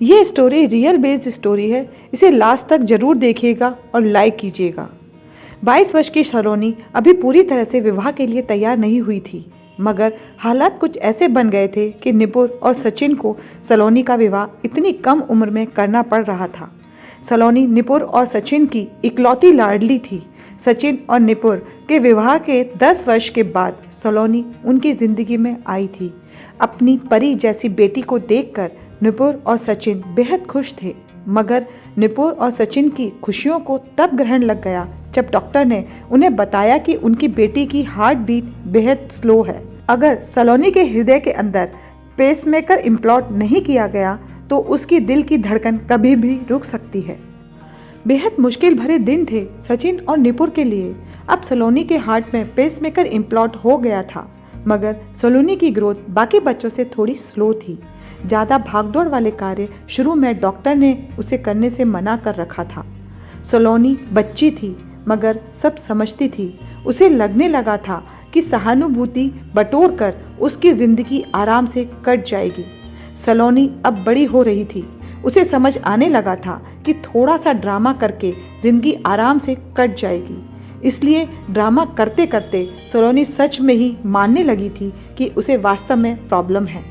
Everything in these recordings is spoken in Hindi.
ये स्टोरी रियल बेस्ड स्टोरी है। इसे लास्ट तक जरूर देखिएगा और लाइक कीजिएगा। 22 वर्ष की सलोनी अभी पूरी तरह से विवाह के लिए तैयार नहीं हुई थी, मगर हालात कुछ ऐसे बन गए थे कि निपुर और सचिन को सलोनी का विवाह इतनी कम उम्र में करना पड़ रहा था। सलोनी निपुर और सचिन की इकलौती लाडली थी। सचिन और निपुर के विवाह के 10 वर्ष के बाद सलोनी उनकी जिंदगी में आई थी। अपनी परी जैसी बेटी को देखकर निपुर और सचिन बेहद खुश थे, मगर निपुर और सचिन की खुशियों को तब ग्रहण लग गया जब डॉक्टर ने उन्हें बताया कि उनकी बेटी की हार्ट बीट बेहद स्लो है। अगर सलोनी के हृदय के अंदर पेसमेकर इम्प्लांट नहीं किया गया तो उसकी दिल की धड़कन कभी भी रुक सकती है। बेहद मुश्किल भरे दिन थे सचिन और निपुर के लिए। अब सलोनी के हार्ट में पेसमेकर इम्प्लांट हो गया था, मगर सलोनी की ग्रोथ बाकी बच्चों से थोड़ी स्लो थी। ज़्यादा भागदौड़ वाले कार्य शुरू में डॉक्टर ने उसे करने से मना कर रखा था। सलोनी बच्ची थी, मगर सब समझती थी। उसे लगने लगा था कि सहानुभूति बटोर कर उसकी ज़िंदगी आराम से कट जाएगी। सलोनी अब बड़ी हो रही थी। उसे समझ आने लगा था कि थोड़ा सा ड्रामा करके ज़िंदगी आराम से कट जाएगी। इसलिए ड्रामा करते करते सलोनी सच में ही मानने लगी थी कि उसे वास्तव में प्रॉब्लम है।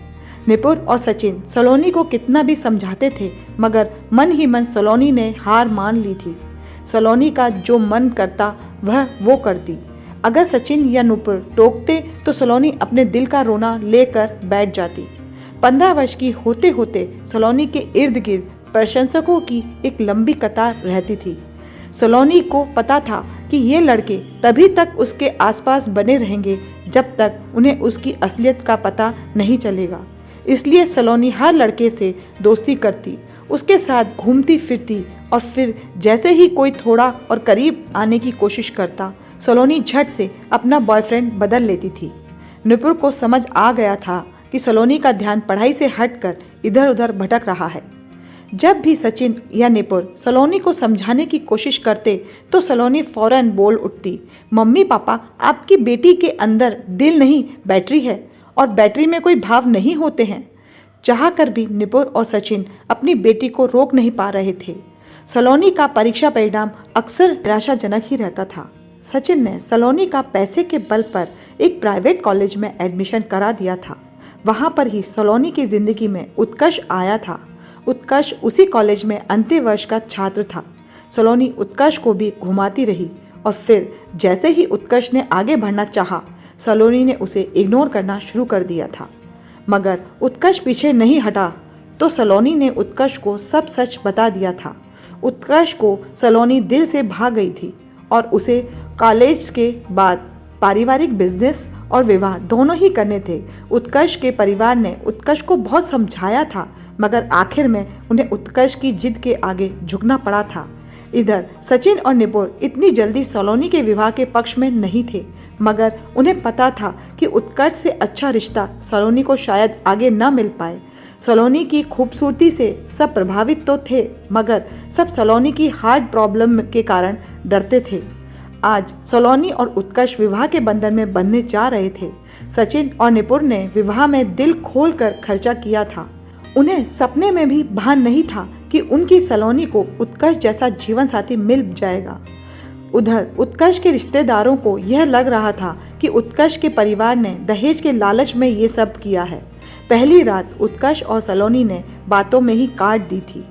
निपुर और सचिन सलोनी को कितना भी समझाते थे, मगर मन ही मन सलोनी ने हार मान ली थी। सलोनी का जो मन करता वह वो करती। अगर सचिन या निपुर टोकते तो सलोनी अपने दिल का रोना लेकर बैठ जाती। 15 वर्ष की होते होते सलोनी के इर्द गिर्द प्रशंसकों की एक लंबी कतार रहती थी। सलोनी को पता था कि ये लड़के तभी तक उसके आसपास बने रहेंगे जब तक उन्हें उसकी असलियत का पता नहीं चलेगा। इसलिए सलोनी हर लड़के से दोस्ती करती, उसके साथ घूमती फिरती, और फिर जैसे ही कोई थोड़ा और करीब आने की कोशिश करता, सलोनी झट से अपना बॉयफ्रेंड बदल लेती थी। निपुर को समझ आ गया था कि सलोनी का ध्यान पढ़ाई से हटकर इधर उधर भटक रहा है। जब भी सचिन या निपुर सलोनी को समझाने की कोशिश करते तो सलोनी फौरन बोल उठती, मम्मी पापा, आपकी बेटी के अंदर दिल नहीं बैटरी है, और बैटरी में कोई भाव नहीं होते हैं। चाह कर भी निपुर और सचिन अपनी बेटी को रोक नहीं पा रहे थे। सलोनी का परीक्षा परिणाम अक्सर निराशाजनक ही रहता था। सचिन ने सलोनी का पैसे के बल पर एक प्राइवेट कॉलेज में एडमिशन करा दिया था। वहाँ पर ही सलोनी की जिंदगी में उत्कर्ष आया था। उत्कर्ष उसी कॉलेज में अंतिम वर्ष का छात्र था। सलोनी उत्कर्ष को भी घुमाती रही, और फिर जैसे ही उत्कर्ष ने आगे बढ़ना चाहा, सलोनी ने उसे इग्नोर करना शुरू कर दिया था। मगर उत्कर्ष पीछे नहीं हटा तो सलोनी ने उत्कर्ष को सब सच बता दिया था। उत्कर्ष को सलोनी दिल से भाग गई थी, और उसे कॉलेज के बाद पारिवारिक बिजनेस और विवाह दोनों ही करने थे। उत्कर्ष के परिवार ने उत्कर्ष को बहुत समझाया था, मगर आखिर में उन्हें उत्कर्ष की जिद के आगे झुकना पड़ा था। इधर सचिन और निपुर इतनी जल्दी सलोनी के विवाह के पक्ष में नहीं थे, मगर उन्हें पता था कि उत्कर्ष से अच्छा रिश्ता सलोनी को शायद आगे न मिल पाए। सलोनी की खूबसूरती से सब प्रभावित तो थे, मगर सब सलोनी की हार्ट प्रॉब्लम के कारण डरते थे। आज सलोनी और उत्कर्ष विवाह के बंधन में बंधने जा रहे थे। सचिन और निपुर ने विवाह में दिल खोलकर खर्चा किया था। उन्हें सपने में भी भान नहीं था कि उनकी सलोनी को उत्कर्ष जैसा जीवन साथी मिल जाएगा। उधर उत्कर्ष के रिश्तेदारों को यह लग रहा था कि उत्कर्ष के परिवार ने दहेज के लालच में ये सब किया है। पहली रात उत्कर्ष और सलोनी ने बातों में ही काट दी थी।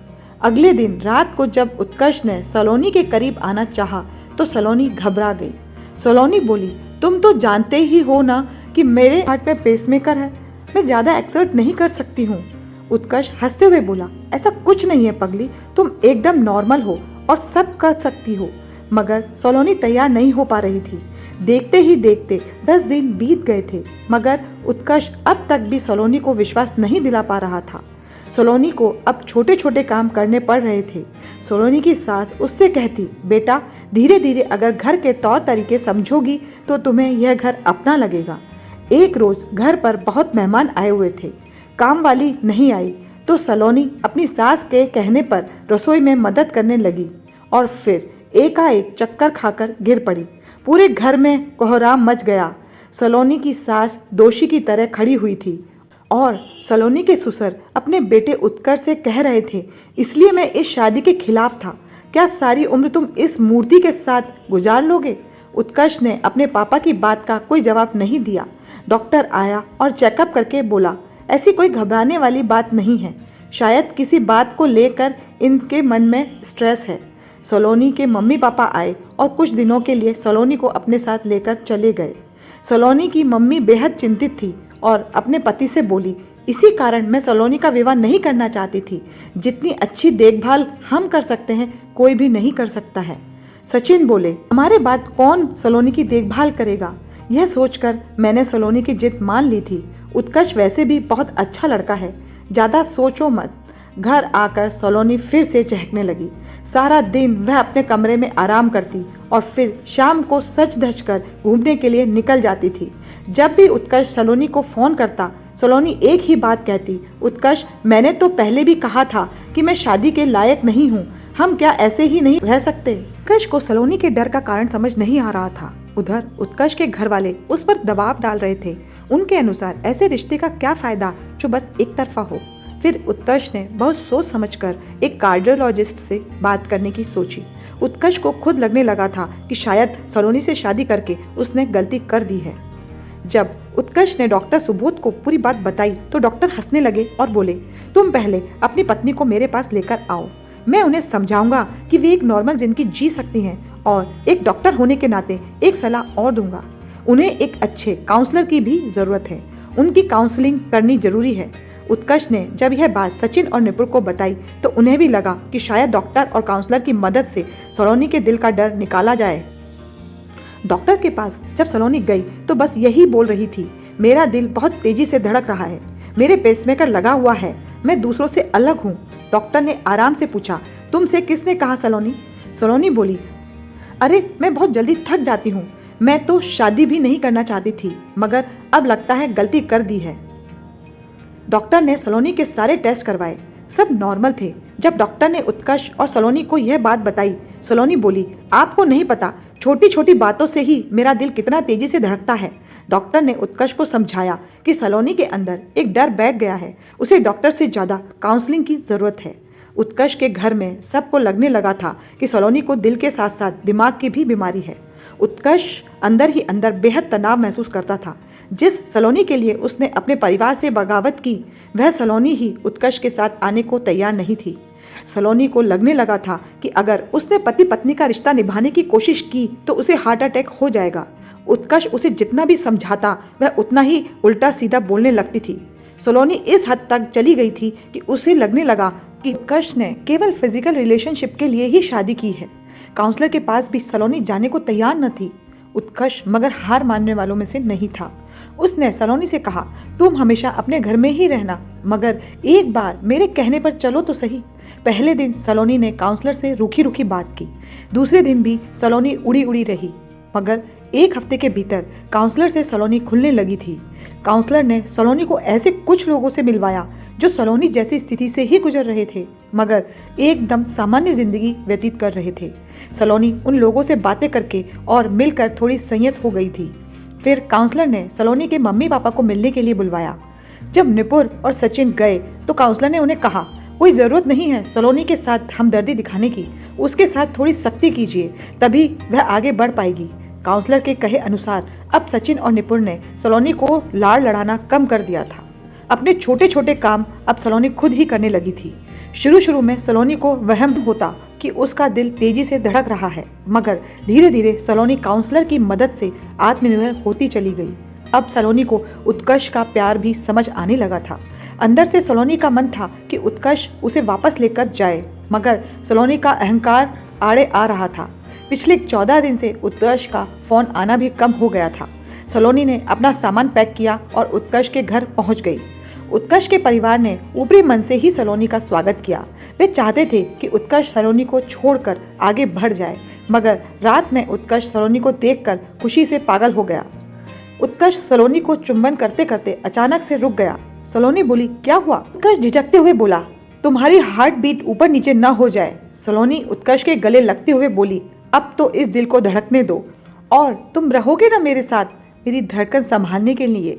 अगले दिन रात को जब उत्कर्ष ने सलोनी के करीब आना चाहा तो सलोनी घबरा गई। सलोनी बोली, तुम तो जानते ही हो ना कि मेरे हार्ट में पेसमेकर है, मैं ज़्यादा एक्सर्ट नहीं कर सकती हूँ। उत्कर्ष हंसते हुए बोला, ऐसा कुछ नहीं है पगली, तुम एकदम नॉर्मल हो और सब कर सकती हो। मगर सलोनी तैयार नहीं हो पा रही थी। देखते ही देखते 10 दिन बीत गए थे, मगर उत्कर्ष अब तक भी सलोनी को विश्वास नहीं दिला पा रहा था। सलोनी को अब छोटे छोटे काम करने पड़ रहे थे। सलोनी की सास उससे कहती, बेटा धीरे धीरे अगर घर के तौर तरीके समझोगी तो तुम्हें यह घर अपना लगेगा। एक रोज घर पर बहुत मेहमान आए हुए थे। काम वाली नहीं आई तो सलोनी अपनी सास के कहने पर रसोई में मदद करने लगी, और फिर एकाएक चक्कर खाकर गिर पड़ी। पूरे घर में कोहराम मच गया। सलोनी की सास दोषी की तरह खड़ी हुई थी, और सलोनी के ससुर अपने बेटे उत्कर्ष से कह रहे थे, इसलिए मैं इस शादी के खिलाफ था। क्या सारी उम्र तुम इस मूर्ति के साथ गुजार लोगे? उत्कर्ष ने अपने पापा की बात का कोई जवाब नहीं दिया। डॉक्टर आया और चेकअप करके बोला, ऐसी कोई घबराने वाली बात नहीं है, शायद किसी बात को लेकर इनके मन में स्ट्रेस है। सलोनी के मम्मी पापा आए और कुछ दिनों के लिए सलोनी को अपने साथ लेकर चले गए। सलोनी की मम्मी बेहद चिंतित थी और अपने पति से बोली, इसी कारण मैं सलोनी का विवाह नहीं करना चाहती थी। जितनी अच्छी देखभाल हम कर सकते हैं कोई भी नहीं कर सकता है। सचिन बोले, हमारे बाद कौन सलोनी की देखभाल करेगा? यह सोचकर मैंने सलोनी की जिद मान ली थी। उत्कर्ष वैसे भी बहुत अच्छा लड़का है, ज़्यादा सोचो मत। घर आकर सलोनी फिर से चहकने लगी। सारा दिन वह अपने कमरे में आराम करती और फिर शाम को सज धज कर घूमने के लिए निकल जाती थी। जब भी उत्कर्ष सलोनी को फ़ोन करता, सलोनी एक ही बात कहती, उत्कर्ष मैंने तो पहले भी कहा था कि मैं शादी के लायक नहीं हूँ, हम क्या ऐसे ही नहीं रह सकते? उत्कर्ष को सलोनी के डर का कारण समझ नहीं आ रहा था। उधर उत्कर्ष के घर वाले उस पर दबाव डाल रहे थे। उनके अनुसार ऐसे रिश्ते का क्या फायदा जो बस एक तरफा हो। फिर उत्कर्ष ने बहुत सोच समझकर एक कार्डियोलॉजिस्ट से बात करने की सोची। उत्कर्ष को खुद लगने लगा था कि शायद सलोनी से शादी करके उसने गलती कर दी है। जब उत्कर्ष ने डॉक्टर सुबोध को पूरी बात बताई तो डॉक्टर हंसने लगे और बोले, तुम पहले अपनी पत्नी को मेरे पास लेकर आओ, मैं उन्हें समझाऊंगा कि वे एक नॉर्मल जिंदगी जी सकती हैं और एक डॉक्टर होने के नाते एक सलाह और दूंगा। उन्हें एक अच्छे काउंसलर की भी ज़रूरत है, उनकी काउंसलिंग करनी जरूरी है। उत्कर्ष ने जब यह बात सचिन और निपुण को बताई तो उन्हें भी लगा कि शायद डॉक्टर और काउंसलर की मदद से सलोनी के दिल का डर निकाला जाए। डॉक्टर के पास जब सलोनी गई तो बस यही बोल रही थी, मेरा दिल बहुत तेजी से धड़क रहा है, मेरे पेसमेकर लगा हुआ है, मैं दूसरों से अलग हूँ। डॉक्टर ने आराम से पूछा, तुमसे किसने कहा सलोनी? सलोनी बोली, अरे मैं बहुत जल्दी थक जाती हूँ, मैं तो शादी भी नहीं करना चाहती थी, मगर अब लगता है गलती कर दी है। डॉक्टर ने सलोनी के सारे टेस्ट करवाए, सब नॉर्मल थे। जब डॉक्टर ने उत्कर्ष और सलोनी को यह बात बताई, सलोनी बोली, आपको नहीं पता छोटी छोटी बातों से ही मेरा दिल कितना तेजी से धड़कता है। डॉक्टर ने उत्कर्ष को समझाया कि सलोनी के अंदर एक डर बैठ गया है, उसे डॉक्टर से ज़्यादा काउंसलिंग की ज़रूरत है। उत्कर्ष के घर में सबको लगने लगा था कि सलोनी को दिल के साथ साथ दिमाग की भी बीमारी है। उत्कर्ष अंदर ही अंदर बेहद तनाव महसूस करता था। जिस सलोनी के लिए उसने अपने परिवार से बगावत की, वह सलोनी ही उत्कर्ष के साथ आने को तैयार नहीं थी। सलोनी को लगने लगा था कि अगर उसने पति पत्नी का रिश्ता निभाने की कोशिश की तो उसे हार्ट अटैक हो जाएगा। उत्कर्ष उसे जितना भी समझाता वह उतना ही उल्टा सीधा बोलने लगती थी। सलोनी इस हद तक चली गई थी कि उसे लगने लगा कि उत्कर्ष ने केवल फिजिकल रिलेशनशिप के लिए ही शादी की है। काउंसलर के पास भी सलोनी जाने को तैयार न थी। उत्कर्ष मगर हार मानने वालों में से नहीं था। उसने सलोनी से कहा, तुम हमेशा अपने घर में ही रहना, मगर एक बार मेरे कहने पर चलो तो सही। पहले दिन सलोनी ने काउंसलर से रूखी रूखी बात की। दूसरे दिन भी सलोनी उड़ी उड़ी रही, मगर एक हफ्ते के भीतर काउंसलर से सलोनी खुलने लगी थी। काउंसलर ने सलोनी को ऐसे कुछ लोगों से मिलवाया जो सलोनी जैसी स्थिति से ही गुजर रहे थे, मगर एकदम सामान्य जिंदगी व्यतीत कर रहे थे। सलोनी उन लोगों से बातें करके और मिलकर थोड़ी संयत हो गई थी। फिर काउंसलर ने सलोनी के मम्मी पापा को मिलने के लिए बुलवाया। जब निपुण और सचिन गए तो काउंसलर ने उन्हें कहा, कोई ज़रूरत नहीं है सलोनी के साथ हमदर्दी दिखाने की, उसके साथ थोड़ी सख्ती कीजिए, तभी वह आगे बढ़ पाएगी। काउंसलर के कहे अनुसार अब सचिन और निपुण ने सलोनी को लाड़ लड़ाना कम कर दिया था। अपने छोटे छोटे काम अब सलोनी खुद ही करने लगी थी। शुरू में सलोनी को वहम होता कि उसका दिल तेजी से धड़क रहा है, मगर धीरे धीरे सलोनी काउंसलर की मदद से आत्मनिर्भर होती चली गई। अब सलोनी को उत्कर्ष का प्यार भी समझ आने लगा था। अंदर से सलोनी का मन था कि उत्कर्ष उसे वापस लेकर जाए, मगर सलोनी का अहंकार आड़े आ रहा था। पिछले 14 दिन से उत्कर्ष का फ़ोन आना भी कम हो गया था। सलोनी ने अपना सामान पैक किया और उत्कर्ष के घर पहुंच गई। उत्कर्ष के परिवार ने ऊपरी मन से ही सलोनी का स्वागत किया। वे चाहते थे कि उत्कर्ष सलोनी को छोड़कर आगे बढ़ जाए, मगर रात में उत्कर्ष सलोनी को देखकर खुशी से पागल हो गया। उत्कर्ष सलोनी को चुंबन करते करते अचानक से रुक गया। सलोनी बोली, क्या हुआ? उत्कर्ष झिझकते हुए बोला, तुम्हारी हार्ट बीट ऊपर नीचे न हो जाए। सलोनी उत्कर्ष के गले लगते हुए बोली, अब तो इस दिल को धड़कने दो और तुम रहोगे ना मेरे साथ, मेरी धड़कन संभालने के लिए।